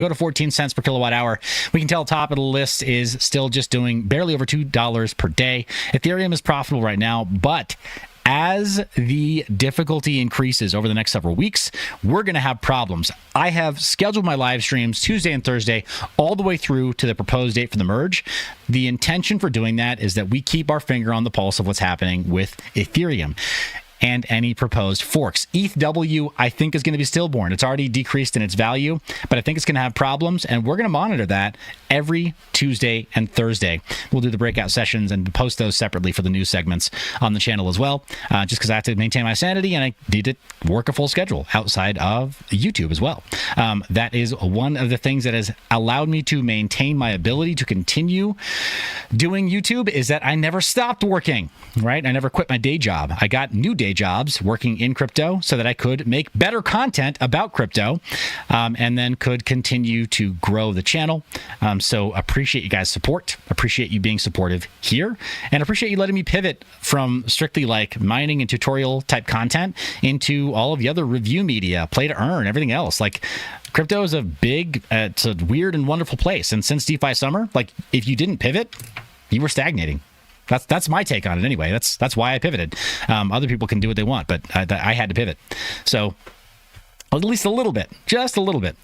Go to 14 cents per kilowatt hour. We can tell top of the list is still just doing barely over $2 per day. Ethereum is profitable right now, but as the difficulty increases over the next several weeks, we're going to have problems. I have scheduled my live streams Tuesday and Thursday all the way through to the proposed date for the merge. The intention for doing that is that we keep our finger on the pulse of what's happening with Ethereum and any proposed forks. ETHW, I think, is going to be stillborn. It's already decreased in its value, but I think it's going to have problems, and we're going to monitor that every Tuesday and Thursday. We'll do the breakout sessions and post those separately for the news segments on the channel as well, just because I have to maintain my sanity, and I need to work a full schedule outside of YouTube as well. That is one of the things that has allowed me to maintain my ability to continue doing YouTube, is that I never stopped working, right? I never quit my day job. I got new day jobs working in crypto so that I could make better content about crypto, and then could continue to grow the channel. So appreciate you guys' support, appreciate you being supportive here, and appreciate you letting me pivot from strictly like mining and tutorial type content into all of the other review media, play to earn, everything else. Like, crypto is it's a weird and wonderful place. And since DeFi summer, like, if you didn't pivot, you were stagnating. That's my take on it anyway. That's why I pivoted. Other people can do what they want, but I had to pivot. So at least a little bit, just a little bit.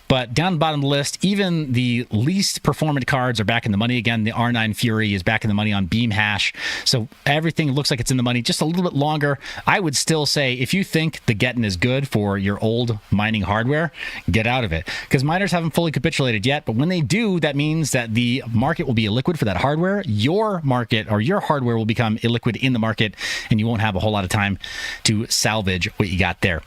But down the bottom of the list, even the least performant cards are back in the money again. The R9 Fury is back in the money on Beam Hash. So everything looks like it's in the money just a little bit longer. I would still say, if you think the getting is good for your old mining hardware, get out of it. Because miners haven't fully capitulated yet. But when they do, that means that the market will be illiquid for that hardware. Your market or your hardware will become illiquid in the market, and you won't have a whole lot of time to salvage what you got there.